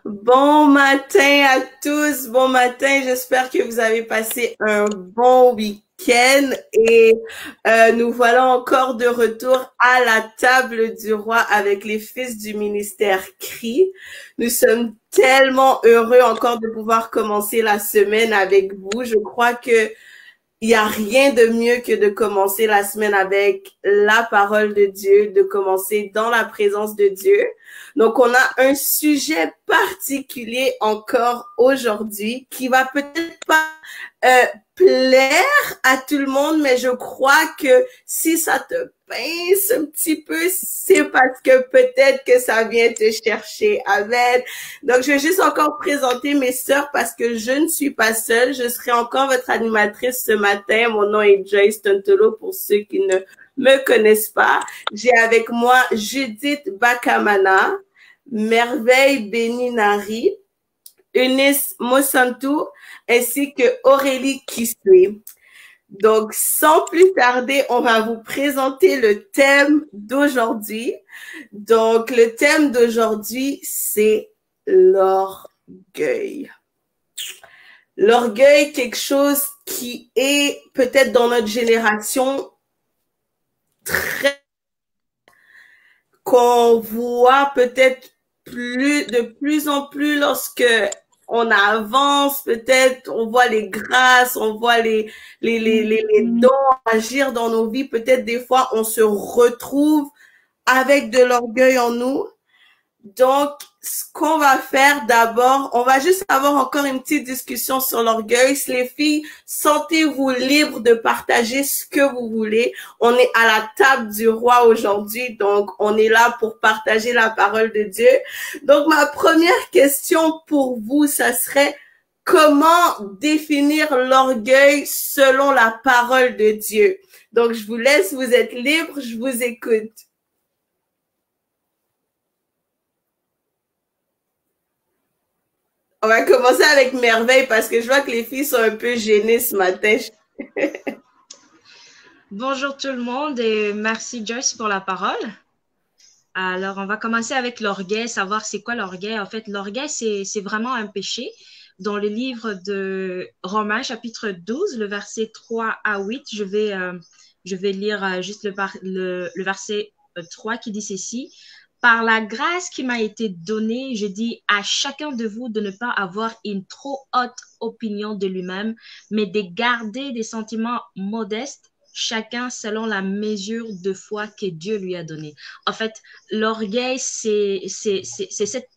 Bon matin à tous, bon matin. J'espère que vous avez passé un bon week-end et nous voilà encore de retour à la table du roi avec les fils du ministère CRI. Nous sommes tellement heureux encore de pouvoir commencer la semaine avec vous. Je crois que il n'y a rien de mieux que de commencer la semaine avec la parole de Dieu, de commencer dans la présence de Dieu. Donc, on a un sujet particulier encore aujourd'hui qui va peut-être pas euh, plaire à tout le monde, mais je crois que si ça te pince un petit peu, c'est parce que peut-être que ça vient te chercher. Amen. Donc, je vais juste encore présenter mes sœurs parce que je ne suis pas seule. Je serai encore votre animatrice ce matin. Mon nom est Joyce Tontolo pour ceux qui ne me connaissent pas. J'ai avec moi Judith Bakamana, Merveille Beninari, Eunice Mosantou, ainsi que Aurélie Kiswe. Donc, sans plus tarder, on va vous présenter le thème d'aujourd'hui. Donc, le thème d'aujourd'hui, c'est l'orgueil. L'orgueil, quelque chose qui est peut-être dans notre génération très qu'on voit peut-être de plus en plus lorsque on avance, peut-être on voit les grâces, on voit les dons agir dans nos vies. Peut-être des fois on se retrouve avec de l'orgueil en nous. Donc, ce qu'on va faire d'abord, on va juste avoir encore une petite discussion sur l'orgueil. Les filles, sentez-vous libres de partager ce que vous voulez. On est à la table du roi aujourd'hui, donc on est là pour partager la parole de Dieu. Donc, ma première question pour vous, ça serait comment définir l'orgueil selon la parole de Dieu? Donc, je vous laisse, vous êtes libres, je vous écoute. On va commencer avec Merveille parce que je vois que les filles sont un peu gênées ce matin. Bonjour tout le monde et merci Joyce pour la parole. Alors, on va commencer avec l'orgueil, savoir c'est quoi l'orgueil. En fait, l'orgueil, c'est vraiment un péché. Dans le livre de Romains, chapitre 12, le verset 3 à 8, je vais lire juste le verset 3 qui dit ceci. Par la grâce qui m'a été donnée, je dis à chacun de vous de ne pas avoir une trop haute opinion de lui-même, mais de garder des sentiments modestes, chacun selon la mesure de foi que Dieu lui a donnée. En fait, l'orgueil, c'est cette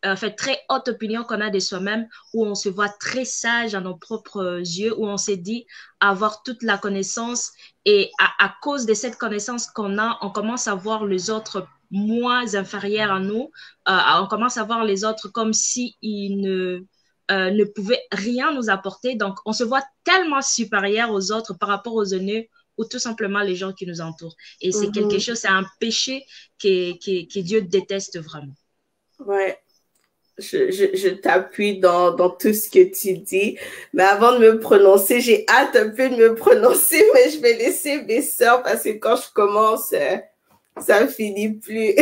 en fait, très haute opinion qu'on a de soi-même, où on se voit très sage à nos propres yeux, où on s'est dit avoir toute la connaissance et à cause de cette connaissance qu'on a, on commence à voir les autres moins inférieurs à nous, on commence à voir les autres comme si ils ne pouvaient rien nous apporter. Donc, on se voit tellement supérieur aux autres par rapport aux aînés ou tout simplement les gens qui nous entourent. Et c'est quelque chose, c'est un péché que Dieu déteste vraiment. Ouais, je t'appuie dans tout ce que tu dis. Mais avant de me prononcer, j'ai hâte un peu de me prononcer, mais je vais laisser mes sœurs parce que quand je commence, ça ne finit plus.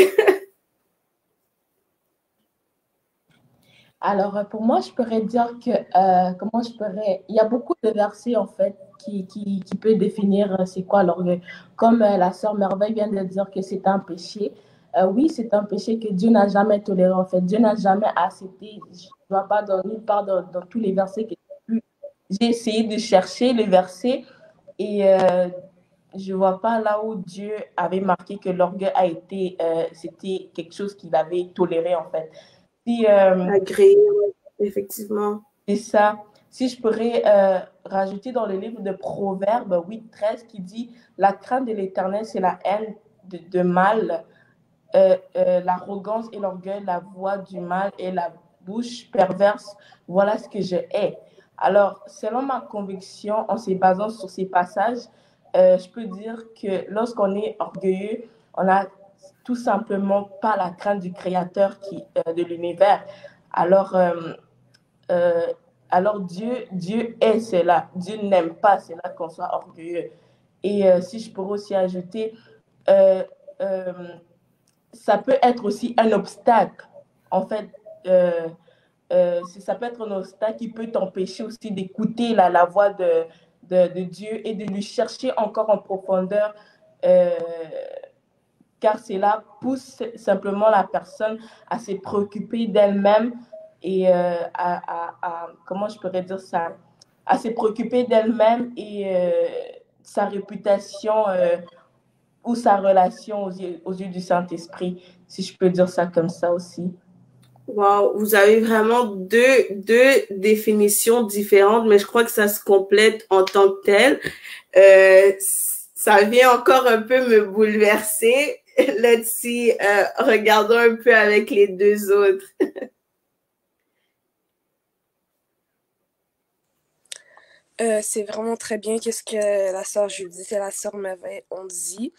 Alors, pour moi, je pourrais dire que, comment je pourrais, il y a beaucoup de versets, en fait, qui peut définir c'est quoi l'orgueil. Comme la sœur Merveille vient de dire que c'est un péché. Oui, c'est un péché que Dieu n'a jamais toléré, en fait. Dieu n'a jamais accepté. Je ne vois pas dans nulle part dans tous les versets que j'ai essayé de chercher les versets et je ne vois pas là où Dieu avait marqué que l'orgueil a été, c'était quelque chose qu'il avait toléré, en fait. Si, Agréé, effectivement. c'est ça. Si je pourrais rajouter dans le livre de Proverbes 8:13 qui dit la crainte de l'Éternel, c'est la haine de mal, l'arrogance et l'orgueil, la voix du mal et la bouche perverse, voilà ce que je hais. Alors, selon ma conviction, en se basant sur ces passages, je peux dire que lorsqu'on est orgueilleux, on n'a tout simplement pas la crainte du Créateur de l'univers. Alors, euh, alors Dieu est cela. Dieu n'aime pas cela qu'on soit orgueilleux. Et si je pourrais aussi ajouter, euh, euh, ça peut être aussi un obstacle, en fait, ça peut être un obstacle qui peut t'empêcher aussi d'écouter la voix de Dieu et de lui chercher encore en profondeur, car cela pousse simplement la personne à se préoccuper d'elle-même et comment je pourrais dire ça, à se préoccuper d'elle-même et sa réputation ou sa relation aux yeux du Saint-Esprit, si je peux dire ça comme ça aussi. Wow, vous avez vraiment deux définitions différentes, mais je crois que ça se complète en tant que tel. Ça vient encore un peu me bouleverser. Let's see, regardons un peu avec les deux autres. C'est vraiment très bien qu'est-ce que la sœur Judith et la sœur Merveille ont dit.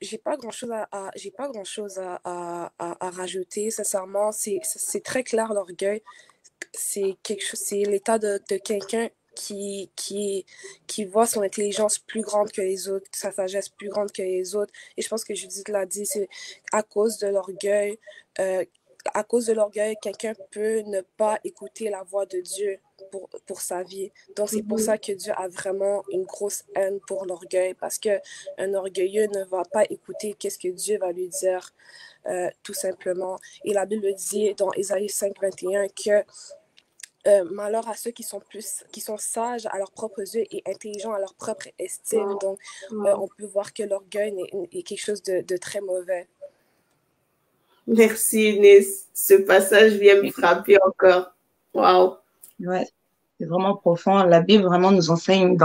J'ai pas grand-chose à rajouter. Sincèrement, c'est très clair, l'orgueil. C'est l'état de quelqu'un qui voit son intelligence plus grande que les autres, sa sagesse plus grande que les autres. Et je pense que Judith l'a dit, c'est à cause de l'orgueil. À cause de l'orgueil, quelqu'un peut ne pas écouter la voix de Dieu pour sa vie. Donc, c'est pour ça que Dieu a vraiment une grosse haine pour l'orgueil, parce qu'un orgueilleux ne va pas écouter qu'est-ce que Dieu va lui dire, tout simplement. Et la Bible dit dans Ésaïe 5:21 que malheur à ceux qui sont sages à leurs propres yeux et intelligents à leur propre estime. Donc, on peut voir que l'orgueil est quelque chose de très mauvais. Merci Inès. Ce passage vient me frapper encore. Wow. Ouais, c'est vraiment profond. La Bible vraiment nous enseigne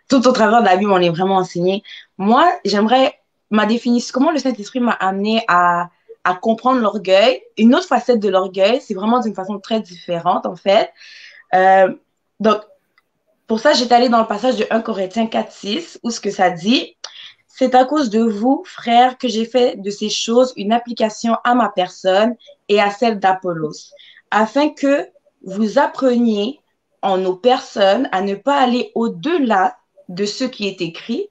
tout au travers de la Bible, on est vraiment enseigné. Moi, j'aimerais ma définition, comment le Saint-Esprit m'a amené à comprendre l'orgueil. Une autre facette de l'orgueil, c'est vraiment d'une façon très différente, en fait. Donc, pour ça, j'étais allée dans le passage de 1 Corinthiens 4:6, où ce que ça dit, c'est à cause de vous, frères, que j'ai fait de ces choses une application à ma personne et à celle d'Apollos, afin que vous appreniez en nos personnes à ne pas aller au-delà de ce qui est écrit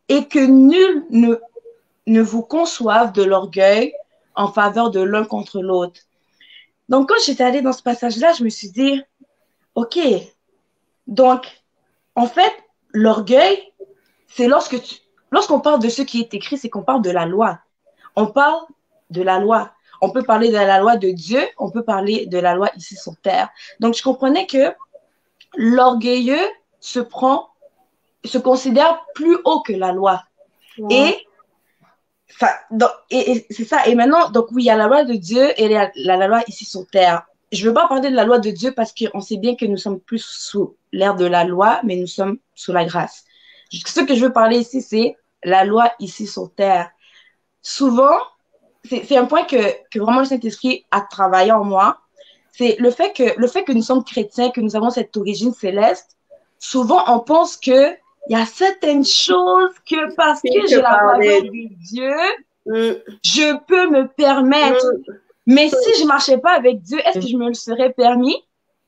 et que nul ne vous conçoive de l'orgueil en faveur de l'un contre l'autre. Donc, quand j'étais allée dans ce passage-là, je me suis dit, OK, donc, en fait, l'orgueil, c'est lorsqu'on parle de ce qui est écrit, c'est qu'on parle de la loi. On parle de la loi. On peut parler de la loi de Dieu, on peut parler de la loi ici sur terre. Donc, je comprenais que l'orgueilleux se considère plus haut que la loi. Ouais. Et c'est ça. Et maintenant, donc oui, il y a la loi de Dieu et la loi ici sur terre. Je ne veux pas parler de la loi de Dieu parce qu'on sait bien que nous sommes plus sous l'ère de la loi, mais nous sommes sous la grâce. Ce que je veux parler ici, c'est la loi ici sur terre. Souvent, c'est un point que vraiment le Saint-Esprit a travaillé en moi. C'est le fait que nous sommes chrétiens, que nous avons cette origine céleste. Souvent, on pense que il y a certaines choses que parce que j'ai la faveur de Dieu, je peux me permettre. Mais si je marchais pas avec Dieu, est-ce que je me le serais permis?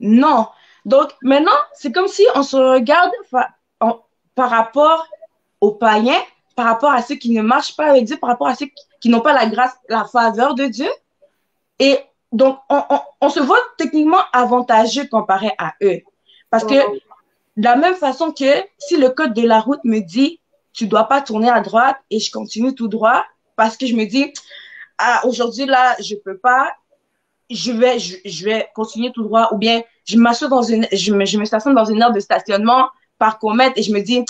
Non. Donc, maintenant, c'est comme si on se regarde par rapport aux païens, par rapport à ceux qui ne marchent pas avec Dieu, par rapport à ceux qui n'ont pas la grâce, la faveur de Dieu. Et donc, on se voit techniquement avantageux comparé à eux. Parce que de la même façon que si le code de la route me dit tu dois pas tourner à droite et je continue tout droit parce que je me dis aujourd'hui là je peux pas, je vais continuer tout droit, ou bien je me stationne dans une aire de stationnement par comète et je me dis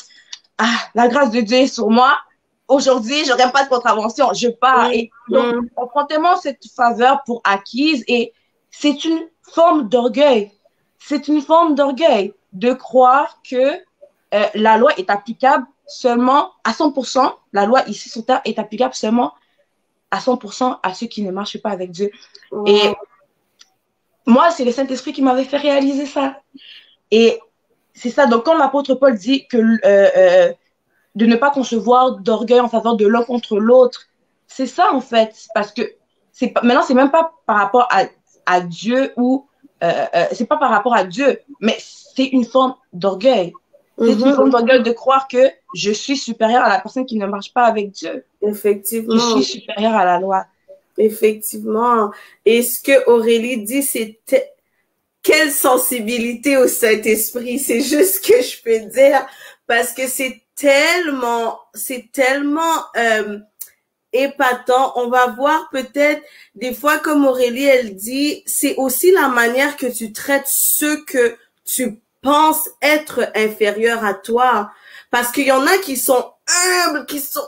la grâce de Dieu est sur moi, aujourd'hui j'aurai pas de contravention, je pars. Et donc on prend tellement cette faveur pour acquise et c'est une forme d'orgueil. C'est une forme d'orgueil de croire que la loi est applicable seulement à 100%. La loi ici sur terre est applicable seulement à 100% à ceux qui ne marchent pas avec Dieu. Et moi, c'est le Saint-Esprit qui m'avait fait réaliser ça. Et c'est ça. Donc, quand l'apôtre Paul dit que de ne pas concevoir d'orgueil en faveur de l'un contre l'autre, c'est ça en fait. Parce que maintenant, c'est même pas par rapport à Dieu ou c'est pas par rapport à Dieu, mais c'est une forme d'orgueil. C'est une forme d'orgueil de croire que je suis supérieure à la personne qui ne marche pas avec Dieu. Effectivement. Je suis supérieure à la loi. Effectivement. Et ce que Aurélie dit, c'est quelle sensibilité au Saint-Esprit. C'est juste ce que je peux dire parce que c'est tellement épatant. On va voir peut-être des fois, comme Aurélie, elle dit, c'est aussi la manière que tu traites ceux que tu penses être inférieurs à toi. Parce qu'il y en a qui sont humbles, qui sont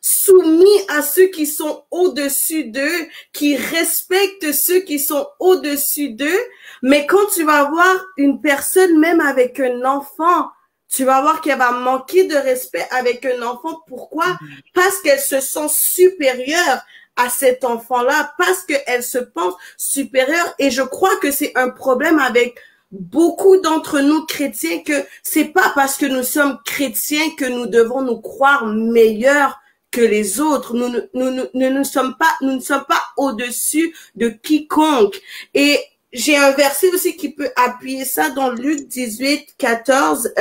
soumis à ceux qui sont au-dessus d'eux, qui respectent ceux qui sont au-dessus d'eux. Mais quand tu vas voir une personne, même avec un enfant, tu vas voir qu'elle va manquer de respect avec un enfant. Pourquoi? Parce qu'elle se sent supérieure à cet enfant-là, parce qu'elle se pense supérieure. Et je crois que c'est un problème avec beaucoup d'entre nous chrétiens, que c'est pas parce que nous sommes chrétiens que nous devons nous croire meilleurs que les autres. Nous ne sommes pas au-dessus de quiconque. Et j'ai un verset aussi qui peut appuyer ça dans Luc 18, 14.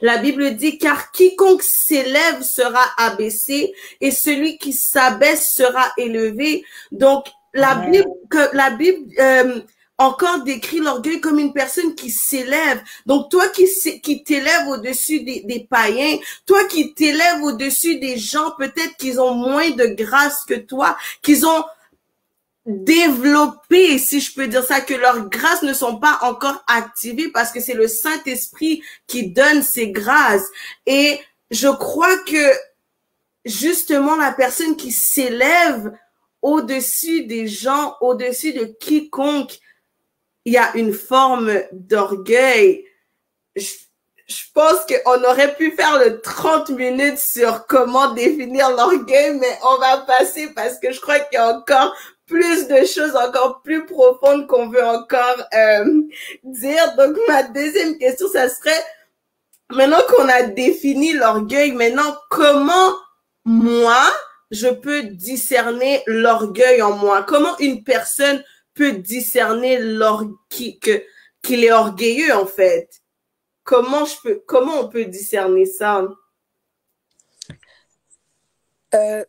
La Bible dit, car quiconque s'élève sera abaissé et celui qui s'abaisse sera élevé. Donc, la Bible encore décrit l'orgueil comme une personne qui s'élève. Donc, toi qui t'élèves au-dessus des païens, toi qui t'élèves au-dessus des gens, peut-être qu'ils ont moins de grâce que toi, qu'ils ont développé, si je peux dire ça, que leurs grâces ne sont pas encore activées parce que c'est le Saint-Esprit qui donne ces grâces. Et je crois que justement la personne qui s'élève au-dessus des gens, au-dessus de quiconque, il y a une forme d'orgueil. Je pense qu'on aurait pu faire le 30 minutes sur comment définir l'orgueil, mais on va passer parce que je crois qu'il y a encore plus de choses encore plus profondes qu'on veut encore dire. Donc, ma deuxième question, ça serait, maintenant qu'on a défini l'orgueil, maintenant, comment moi, je peux discerner l'orgueil en moi? Comment une personne peut discerner qu'il est orgueilleux, en fait? Comment on peut discerner ça?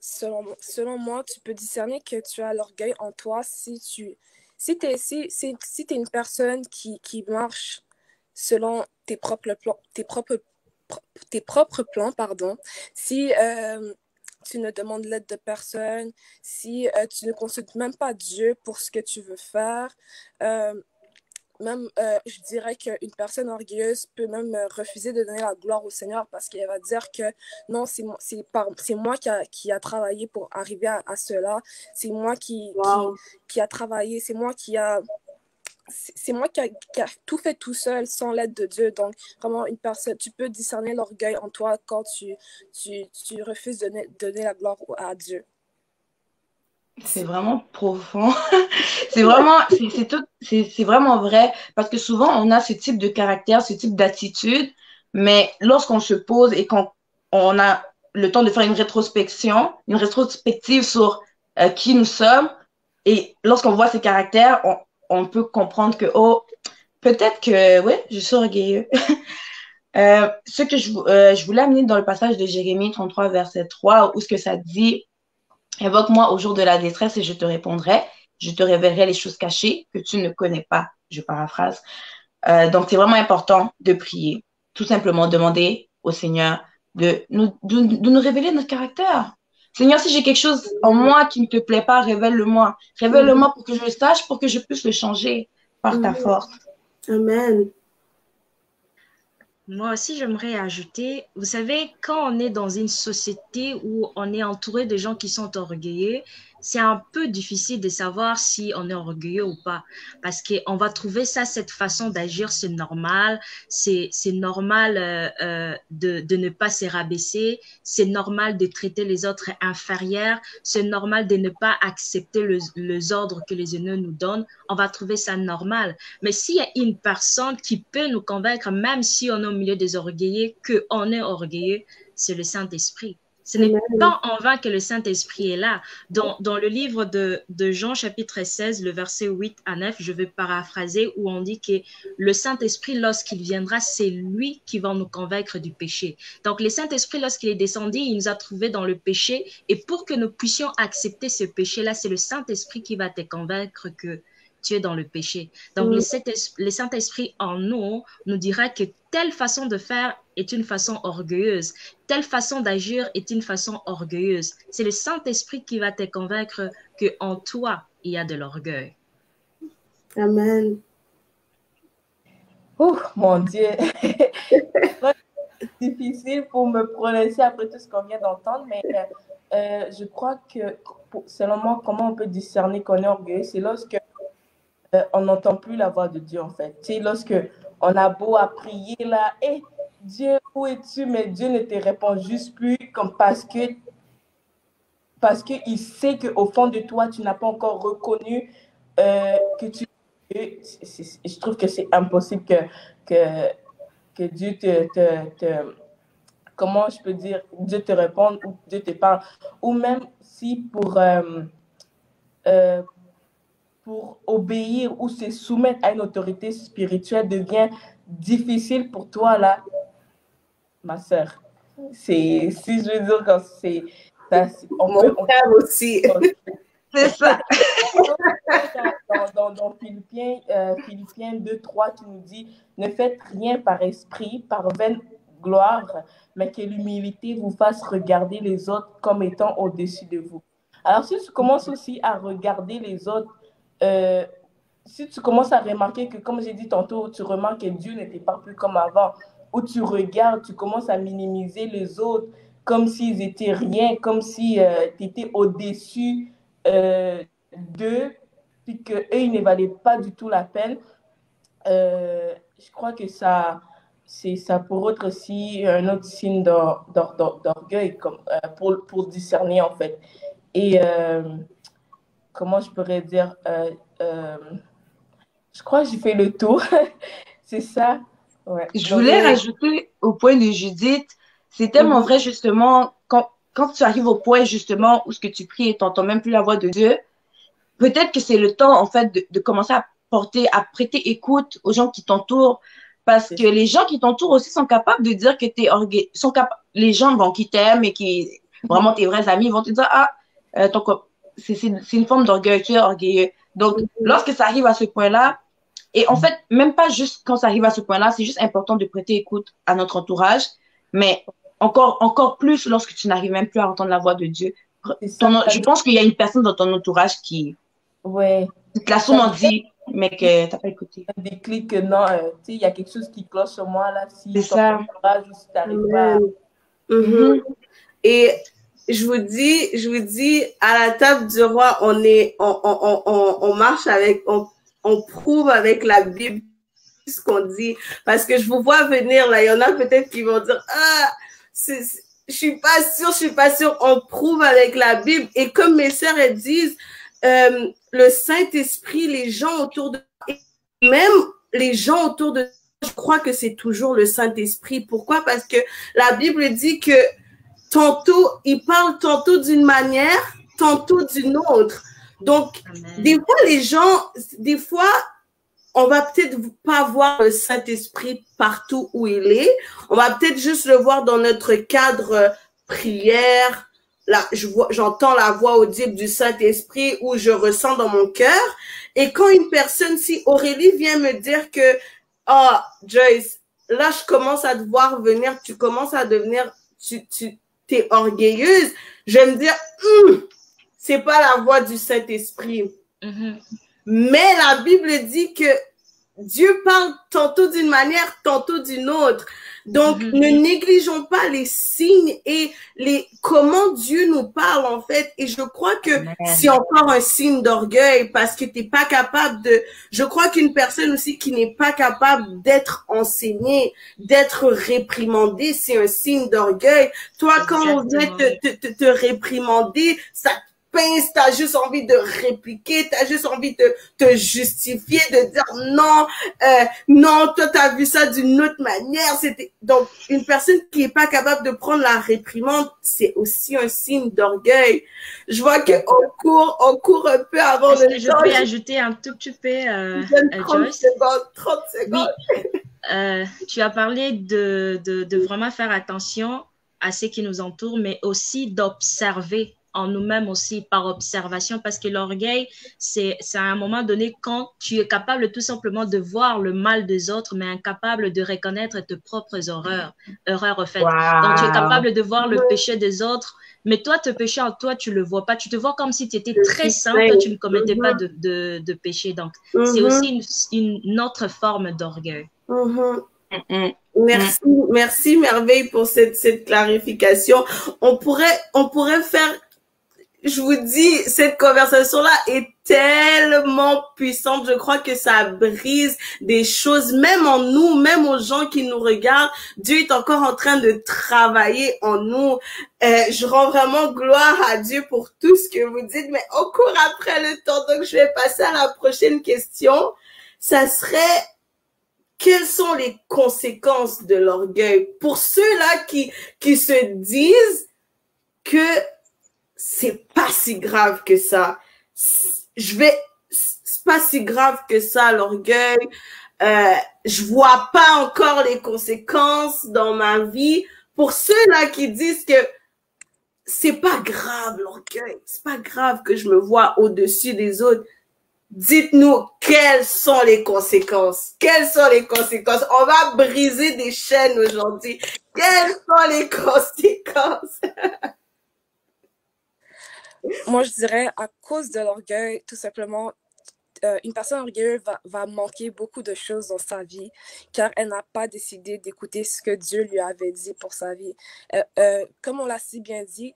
Selon moi, tu peux discerner que tu as l'orgueil en toi si t'es une personne qui marche selon tes propres plans, pardon. Si tu ne demandes l'aide de personne, si tu ne consultes même pas Dieu pour ce que tu veux faire, je dirais qu'une personne orgueilleuse peut même refuser de donner la gloire au Seigneur parce qu'elle va dire que non, c'est moi qui a travaillé pour arriver à cela. C'est moi qui a travaillé, c'est moi qui a tout fait tout seul sans l'aide de Dieu. Donc, vraiment, une personne, tu peux discerner l'orgueil en toi quand tu refuses de donner la gloire à Dieu. C'est vraiment profond. C'est vraiment vrai parce que souvent on a ce type de caractère, ce type d'attitude, mais lorsqu'on se pose et qu'on a le temps de faire une rétrospective sur qui nous sommes, et lorsqu'on voit ces caractères, on peut comprendre que peut-être que ouais, je suis orgueilleux. Ce que je voulais amener dans le passage de Jérémie 33 verset 3 où ce que ça dit: invoque-moi au jour de la détresse et je te répondrai. Je te révélerai les choses cachées que tu ne connais pas. Je paraphrase. Donc, c'est vraiment important de prier. Tout simplement demander au Seigneur de nous révéler notre caractère. Seigneur, si j'ai quelque chose en moi qui ne te plaît pas, révèle-le-moi. Révèle-le-moi pour que je le sache, pour que je puisse le changer par ta force. Amen. Moi aussi, j'aimerais ajouter, vous savez, quand on est dans une société où on est entouré de gens qui sont orgueilleux, c'est un peu difficile de savoir si on est orgueilleux ou pas. Parce qu'on va trouver ça, cette façon d'agir, c'est normal. C'est normal de ne pas se rabaisser. C'est normal de traiter les autres inférieurs. C'est normal de ne pas accepter les ordres que les aînés nous donnent. On va trouver ça normal. Mais s'il y a une personne qui peut nous convaincre, même si on est au milieu des orgueilleux, qu'on est orgueilleux, c'est le Saint-Esprit. Ce n'est pas en vain que le Saint-Esprit est là. Dans le livre de Jean, chapitre 16, le verset 8 à 9, je vais paraphraser, où on dit que le Saint-Esprit, lorsqu'il viendra, c'est lui qui va nous convaincre du péché. Donc, le Saint-Esprit, lorsqu'il est descendu, il nous a trouvés dans le péché. Et pour que nous puissions accepter ce péché-là, c'est le Saint-Esprit qui va te convaincre que tu es dans le péché. Donc, le Saint-Esprit en nous dira que telle façon de faire est une façon orgueilleuse, telle façon d'agir est une façon orgueilleuse. C'est le Saint-Esprit qui va te convaincre qu'en toi, il y a de l'orgueil. Amen. Oh, mon Dieu. C'est difficile pour me prononcer après tout ce qu'on vient d'entendre, mais je crois que, selon moi, comment on peut discerner qu'on est orgueilleux, c'est lorsque on n'entend plus la voix de Dieu, en fait. Tu sais, lorsque on a beau à prier là, hey, Dieu, où es-tu? Mais Dieu ne te répond juste plus comme parce qu'il sait qu'au fond de toi, tu n'as pas encore reconnu que tu... Je trouve que c'est impossible que Dieu comment je peux dire, Dieu te réponde ou Dieu te parle. Ou même si pour obéir ou se soumettre à une autorité spirituelle devient difficile pour toi, là, ma sœur. Si je veux dire, quand c'est... Mon frère aussi. C'est ça. Dans Philippiens 2:3 qui nous dit « Ne faites rien par esprit, par vaine gloire, mais que l'humilité vous fasse regarder les autres comme étant au-dessus de vous. » Alors, si tu commences aussi à regarder les autres, si tu commences à remarquer que, comme j'ai dit tantôt, tu remarques que Dieu ne te parle plus comme avant, ou tu regardes, tu commences à minimiser les autres comme s'ils étaient rien, comme si tu étais au-dessus d'eux, puis qu'eux, ils ne valaient pas du tout la peine, je crois que ça pourrait être aussi un autre signe d'orgueil pour discerner, en fait. Et comment je pourrais dire, je crois que j'ai fait le tour. C'est ça. Ouais. Je voulais rajouter au point de Judith, c'est tellement vrai justement, quand tu arrives au point justement où ce que tu pries et tu n'entends même plus la voix de Dieu, peut-être que c'est le temps en fait de commencer à prêter écoute aux gens qui t'entourent, parce que les gens qui t'entourent aussi sont capables de dire que tu es orgueilleux. Les gens qui t'aiment et qui, vraiment tes vrais amis, vont te dire, c'est une forme d'orgueil, tu es orgueilleux. Donc, lorsque ça arrive à ce point-là, et en fait, même pas juste quand ça arrive à ce point-là, c'est juste important de prêter écoute à notre entourage, mais encore plus lorsque tu n'arrives même plus à entendre la voix de Dieu. Je pense qu'il y a une personne dans ton entourage qui te l'a sûrement dit, mais que tu n'as pas écouté. Un déclic que non, tu sais, il y a quelque chose qui cloche sur moi là, si c'est ça. Entourage, ou si tu n'arrives pas. Et je vous dis, à la table du roi, on marche avec, on prouve avec la Bible ce qu'on dit. Parce que je vous vois venir là, il y en a peut-être qui vont dire, je suis pas sûre. On prouve avec la Bible. Et comme mes sœurs, elles disent, le Saint-Esprit, les gens autour de même les gens autour de je crois que c'est toujours le Saint-Esprit. Pourquoi? Parce que la Bible dit que tantôt, il parle tantôt d'une manière, tantôt d'une autre. Donc, des fois, on va peut-être pas voir le Saint-Esprit partout où il est. On va peut-être juste le voir dans notre cadre prière. Là, j'entends la voix audible du Saint-Esprit ou je ressens dans mon cœur. Et quand une personne, si Aurélie vient me dire que, Joyce, là, je commence à te voir venir, tu commences à devenir, t'es orgueilleuse, je vais me dire, c'est pas la voix du Saint-Esprit. Mais la Bible dit que Dieu parle tantôt d'une manière, tantôt d'une autre. Donc, ne négligeons pas les signes et comment Dieu nous parle, en fait. Et je crois que c'est encore un signe d'orgueil parce que t'es pas capable je crois qu'une personne aussi qui n'est pas capable d'être enseignée, d'être réprimandée, c'est un signe d'orgueil. Toi, quand on vient te réprimander, pince, t'as juste envie de répliquer, t'as juste envie de te justifier, de dire non, non, toi t'as vu ça d'une autre manière. C'était donc une personne qui est pas capable de prendre la réprimande, c'est aussi un signe d'orgueil. Je vois que on court un peu avant Est-ce le que je temps. peux ajouter un tout petit peu, 30 Joyce? secondes, 30 secondes. Oui, tu as parlé de vraiment faire attention à ce qui nous entoure, mais aussi d'observer en nous-mêmes aussi par observation, parce que l'orgueil, c'est à un moment donné quand tu es capable tout simplement de voir le mal des autres, mais incapable de reconnaître tes propres erreurs en fait. Donc tu es capable de voir le péché des autres, mais toi, te péché en toi, tu le vois pas. Tu te vois comme si tu étais très saint, toi, tu ne commettais pas de péché. Donc, c'est aussi une autre forme d'orgueil. Merci, merci Merveille pour cette clarification. On pourrait faire, je vous dis, cette conversation-là est tellement puissante. Je crois que ça brise des choses, même en nous, même aux gens qui nous regardent. Dieu est encore en train de travailler en nous. Je rends vraiment gloire à Dieu pour tout ce que vous dites, mais on court après le temps. Donc, je vais passer à la prochaine question. Ça serait, quelles sont les conséquences de l'orgueil pour ceux-là qui se disent que c'est pas si grave que ça. C'est pas si grave que ça, l'orgueil. Je vois pas encore les conséquences dans ma vie. Pour ceux-là qui disent que c'est pas grave, l'orgueil. C'est pas grave que je me vois au-dessus des autres. Dites-nous quelles sont les conséquences. Quelles sont les conséquences? On va briser des chaînes aujourd'hui. Quelles sont les conséquences? Moi, je dirais, à cause de l'orgueil, tout simplement, une personne orgueilleuse va manquer beaucoup de choses dans sa vie, car elle n'a pas décidé d'écouter ce que Dieu lui avait dit pour sa vie. Comme on l'a si bien dit,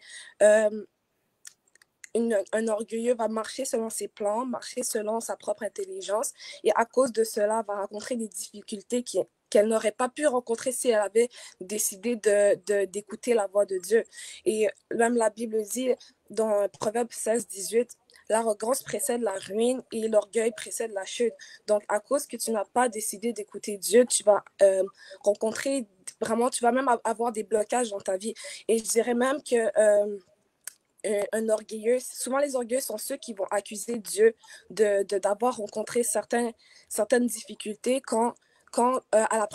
un orgueilleux va marcher selon ses plans, marcher selon sa propre intelligence, et à cause de cela, va rencontrer des difficultés qu'elle n'aurait pas pu rencontrer si elle avait décidé d'écouter la voix de Dieu. Et même la Bible dit dans Proverbe 16-18, l'arrogance précède la ruine et l'orgueil précède la chute. Donc, à cause que tu n'as pas décidé d'écouter Dieu, tu vas rencontrer vraiment, tu vas même avoir des blocages dans ta vie. Et je dirais même que un orgueilleux, souvent les orgueilleux sont ceux qui vont accuser Dieu d'avoir rencontré certaines difficultés quand à la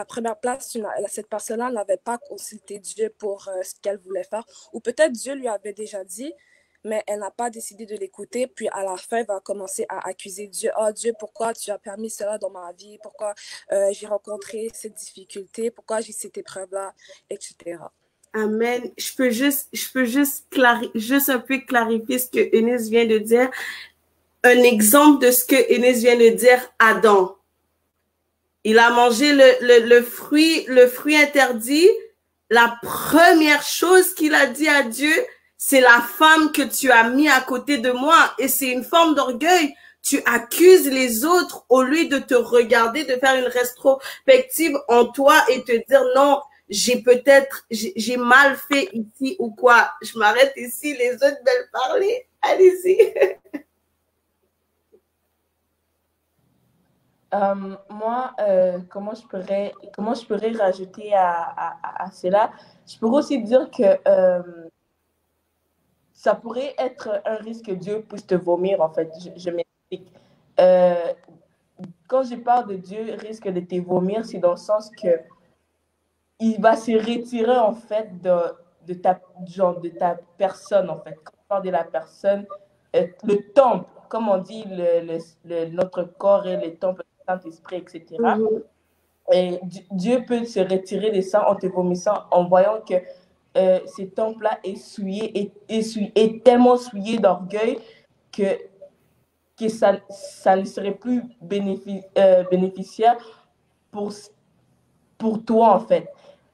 première place, cette personne-là n'avait pas consulté Dieu pour ce qu'elle voulait faire. Ou peut-être Dieu lui avait déjà dit, mais elle n'a pas décidé de l'écouter. Puis à la fin, elle va commencer à accuser Dieu. « Oh Dieu, pourquoi tu as permis cela dans ma vie? Pourquoi j'ai rencontré cette difficulté? Pourquoi j'ai cette épreuve-là? » etc. Amen. Je peux juste un peu clarifier ce que Eunice vient de dire. Un exemple de ce que Eunice vient de dire, Adam. Il a mangé le fruit interdit. La première chose qu'il a dit à Dieu, c'est la femme que tu as mis à côté de moi. Et c'est une forme d'orgueil. Tu accuses les autres au lieu de te regarder, de faire une rétrospective en toi et te dire non, j'ai mal fait ici ou quoi. Je m'arrête ici, les autres veulent parler. Allez-y. Moi, comment je pourrais rajouter à cela? Je pourrais aussi dire que ça pourrait être un risque que Dieu puisse te vomir, en fait. Je m'explique. Quand je parle de Dieu risque de te vomir, c'est dans le sens que il va se retirer, en fait, de ta personne, en fait. Quand on parle de la personne, le temple, comme on dit, notre corps est le temple du Saint-Esprit, etc. Et Dieu peut se retirer de ça en te vomissant, en voyant que ce temple-là est souillé, est tellement souillé d'orgueil que ça ne serait plus bénéficiaire pour toi, en fait.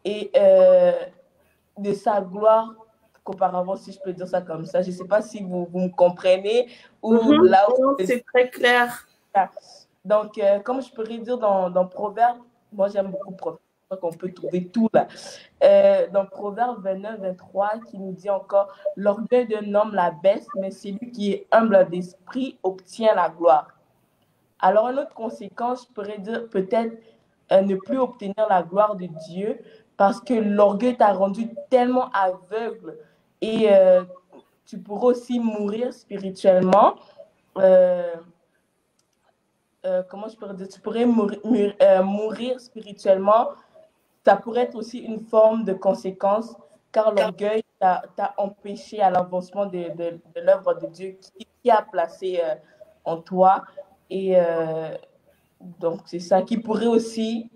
Et de sa gloire qu'auparavant, si je peux dire ça comme ça. Je ne sais pas si vous me comprenez ou là où... C'est très clair. Donc, comme je pourrais dire dans Proverbe, moi j'aime beaucoup Proverbe. crois qu'on peut trouver tout là. Dans Proverbe 29-23, qui nous dit encore, l'orgueil d'un homme la baisse, mais celui qui est humble d'esprit obtient la gloire. Alors, une autre conséquence, je pourrais dire peut-être ne plus obtenir la gloire de Dieu parce que l'orgueil t'a rendu tellement aveugle et tu pourrais aussi mourir spirituellement. Comment je pourrais dire? Tu pourrais mourir spirituellement. Ça pourrait être aussi une forme de conséquence car l'orgueil t'a empêché à l'avancement de l'œuvre de Dieu qui a placé en toi. Et donc, c'est ça qui pourrait aussi...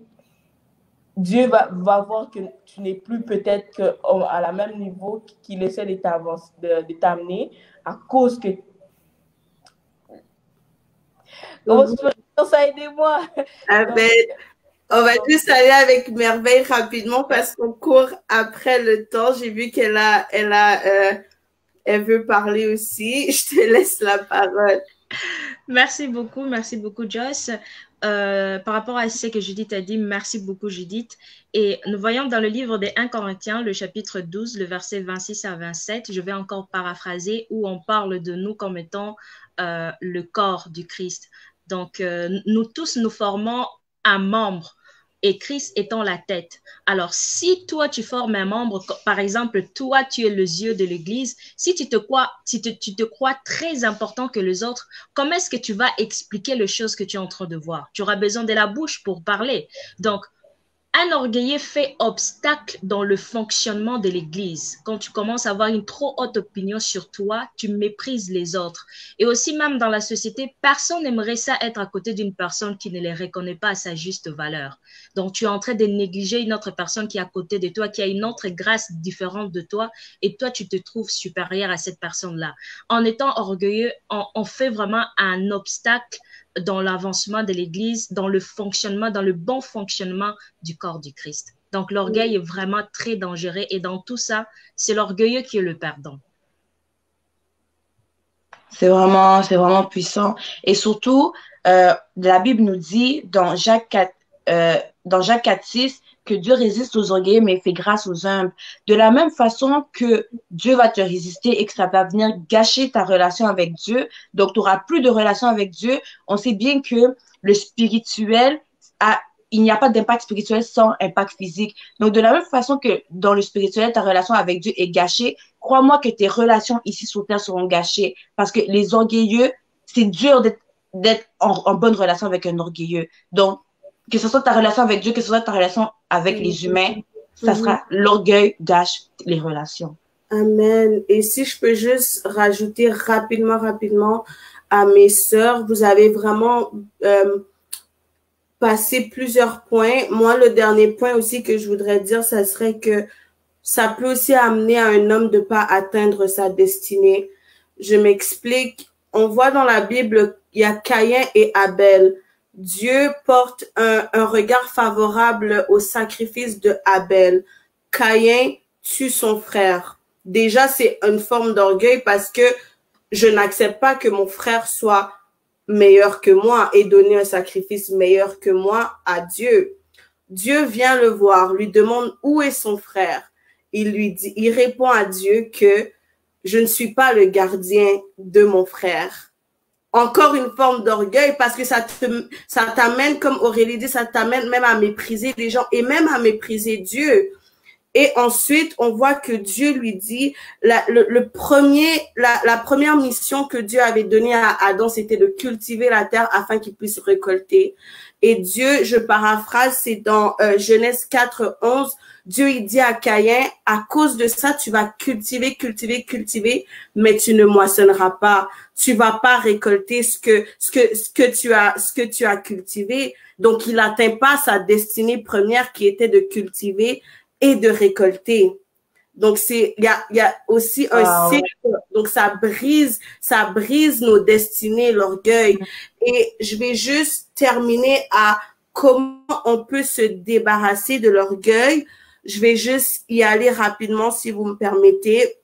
Dieu va voir que tu n'es plus peut-être à la même niveau qu'il essaie de t'amener à cause que... Comment tu peux dire ça? Aidez-moi. On va juste aller avec Merveille rapidement parce qu'on court après le temps. J'ai vu elle veut parler aussi. Je te laisse la parole. Merci beaucoup, Joyce. Par rapport à ce que Judith a dit, merci beaucoup, Judith. Et nous voyons dans le livre des 1 Corinthiens, le chapitre 12, le verset 26 à 27, je vais encore paraphraser, où on parle de nous comme étant le corps du Christ. Donc, nous tous, nous formons un membre et Christ étant la tête. Alors, si toi, tu formes un membre, par exemple, toi, tu es les yeux de l'Église, si tu te crois très important que les autres, comment est-ce que tu vas expliquer les choses que tu es en train de voir? Tu auras besoin de la bouche pour parler. Donc, un orgueilleux fait obstacle dans le fonctionnement de l'Église. Quand tu commences à avoir une trop haute opinion sur toi, tu méprises les autres. Et aussi même dans la société, personne n'aimerait ça être à côté d'une personne qui ne les reconnaît pas à sa juste valeur. Donc, tu es en train de négliger une autre personne qui est à côté de toi, qui a une autre grâce différente de toi, et toi, tu te trouves supérieur à cette personne-là. En étant orgueilleux, on fait vraiment un obstacle dans l'avancement de l'Église, dans le fonctionnement, dans le bon fonctionnement du corps du Christ. Donc, l'orgueil est vraiment très dangereux et dans tout ça, c'est l'orgueilleux qui est le perdant. C'est vraiment puissant. Et surtout, la Bible nous dit dans Jacques 4:6 que Dieu résiste aux orgueilleux, mais fait grâce aux humbles. De la même façon que Dieu va te résister et que ça va venir gâcher ta relation avec Dieu, donc tu n'auras plus de relation avec Dieu, on sait bien que le spirituel, il n'y a pas d'impact spirituel sans impact physique. Donc, de la même façon que dans le spirituel, ta relation avec Dieu est gâchée, crois-moi que tes relations ici sur Terre seront gâchées parce que les orgueilleux, c'est dur d'être en bonne relation avec un orgueilleux. Donc, que ce soit ta relation avec Dieu, que ce soit ta relation avec les humains, ça sera l'orgueil gâche les relations. Amen. Et si je peux juste rajouter rapidement à mes sœurs, vous avez vraiment passé plusieurs points. Moi, le dernier point aussi que je voudrais dire, ça serait que ça peut aussi amener à un homme de ne pas atteindre sa destinée. Je m'explique. On voit dans la Bible, il y a Caïn et Abel. Dieu porte un regard favorable au sacrifice de Abel. Caïn tue son frère. Déjà, c'est une forme d'orgueil parce que je n'accepte pas que mon frère soit meilleur que moi et donner un sacrifice meilleur que moi à Dieu. Dieu vient le voir, lui demande où est son frère. Il répond à Dieu que je ne suis pas le gardien de mon frère. Encore une forme d'orgueil parce que ça t'amène, comme Aurélie dit, ça t'amène même à mépriser les gens et même à mépriser Dieu. Et ensuite, on voit que Dieu lui dit, la première mission que Dieu avait donnée à Adam, c'était de cultiver la terre afin qu'il puisse récolter. Et Dieu, je paraphrase, c'est dans Genèse 4:11, Dieu il dit à Caïn, à cause de ça, tu vas cultiver, mais tu ne moissonneras pas. Tu vas pas récolter ce que tu as cultivé. Donc, il n'atteint pas sa destinée première qui était de cultiver et de récolter. Donc, il y a aussi un cycle. Donc, ça brise nos destinées, l'orgueil. Et je vais juste terminer à comment on peut se débarrasser de l'orgueil. Je vais juste y aller rapidement, si vous me permettez.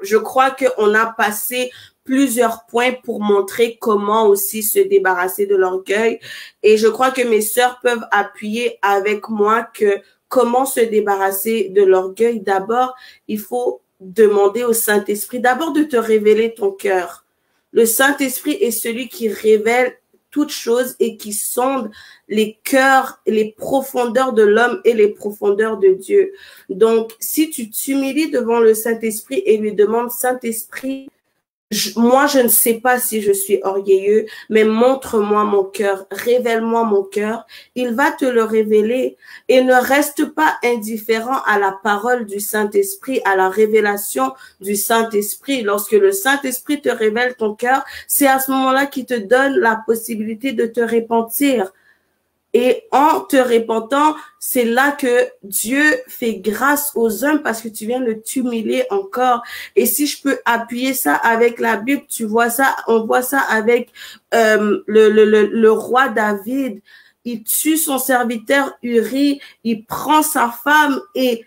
Je crois qu'on a passé plusieurs points pour montrer comment aussi se débarrasser de l'orgueil. Et je crois que mes sœurs peuvent appuyer avec moi que comment se débarrasser de l'orgueil? D'abord, il faut demander au Saint-Esprit d'abord de te révéler ton cœur. Le Saint-Esprit est celui qui révèle toutes choses et qui sonde les cœurs, les profondeurs de l'homme et les profondeurs de Dieu. Donc, si tu t'humilies devant le Saint-Esprit et lui demandes, Saint-Esprit, moi, je ne sais pas si je suis orgueilleux, mais montre-moi mon cœur, révèle-moi mon cœur. Il va te le révéler et ne reste pas indifférent à la parole du Saint-Esprit, à la révélation du Saint-Esprit. Lorsque le Saint-Esprit te révèle ton cœur, c'est à ce moment-là qu'il te donne la possibilité de te repentir. Et en te repentant, c'est là que Dieu fait grâce aux hommes parce que tu viens de t'humilier encore. Et si je peux appuyer ça avec la Bible, tu vois ça, on voit ça avec le roi David. Il tue son serviteur Uri, il prend sa femme et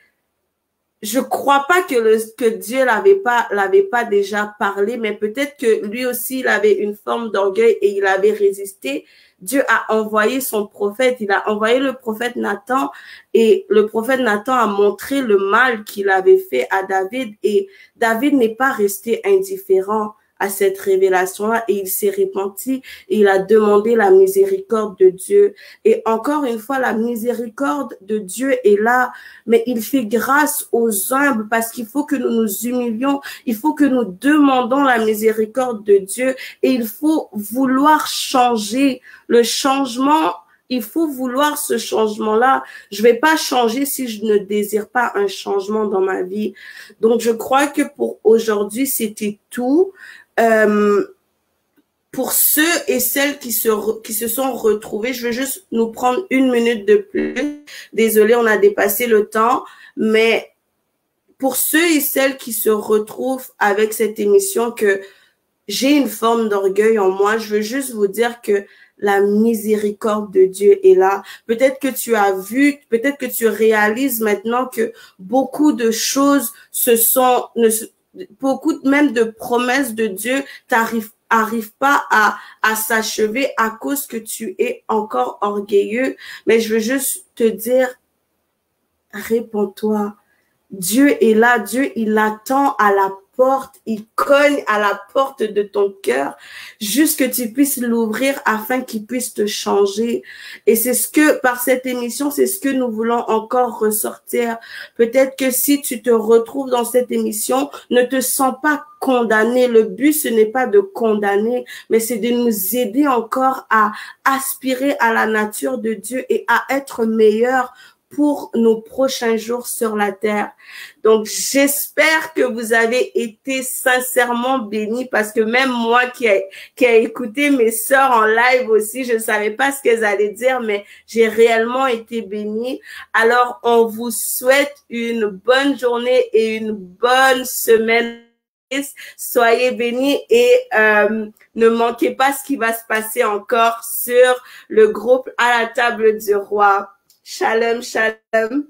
je crois pas que Dieu l'avait pas déjà parlé, mais peut-être que lui aussi il avait une forme d'orgueil et il avait résisté. Dieu a envoyé son prophète, il a envoyé le prophète Nathan et le prophète Nathan a montré le mal qu'il avait fait à David et David n'est pas resté indifférent à cette révélation-là et il s'est repenti et il a demandé la miséricorde de Dieu. Et encore une fois, la miséricorde de Dieu est là, mais il fait grâce aux humbles parce qu'il faut que nous nous humilions, il faut que nous demandons la miséricorde de Dieu et il faut vouloir changer. Le changement, il faut vouloir ce changement-là. Je vais pas changer si je ne désire pas un changement dans ma vie. Donc, je crois que pour aujourd'hui, c'était tout. Pour ceux et celles qui se sont retrouvés, je vais juste nous prendre 1 minute de plus. Désolée, on a dépassé le temps, mais pour ceux et celles qui se retrouvent avec cette émission que j'ai une forme d'orgueil en moi, je veux juste vous dire que la miséricorde de Dieu est là. Peut-être que tu as vu, peut-être que tu réalises maintenant que beaucoup de choses beaucoup même de promesses de Dieu arrivent pas à s'achever à cause que tu es encore orgueilleux. Mais je veux juste te dire, réponds-toi. Dieu est là, Dieu, il attend à la porte, il cogne à la porte de ton cœur, juste que tu puisses l'ouvrir afin qu'il puisse te changer. Et c'est ce que, par cette émission, c'est ce que nous voulons encore ressortir. Peut-être que si tu te retrouves dans cette émission, ne te sens pas condamné. Le but, ce n'est pas de condamner, mais c'est de nous aider encore à aspirer à la nature de Dieu et à être meilleurs pour nos prochains jours sur la terre. Donc, j'espère que vous avez été sincèrement bénis parce que même moi qui ai écouté mes sœurs en live aussi, je ne savais pas ce qu'elles allaient dire, mais j'ai réellement été bénie. Alors, on vous souhaite une bonne journée et une bonne semaine. Soyez bénis et ne manquez pas ce qui va se passer encore sur le groupe à la table du roi. Shalom, shalom.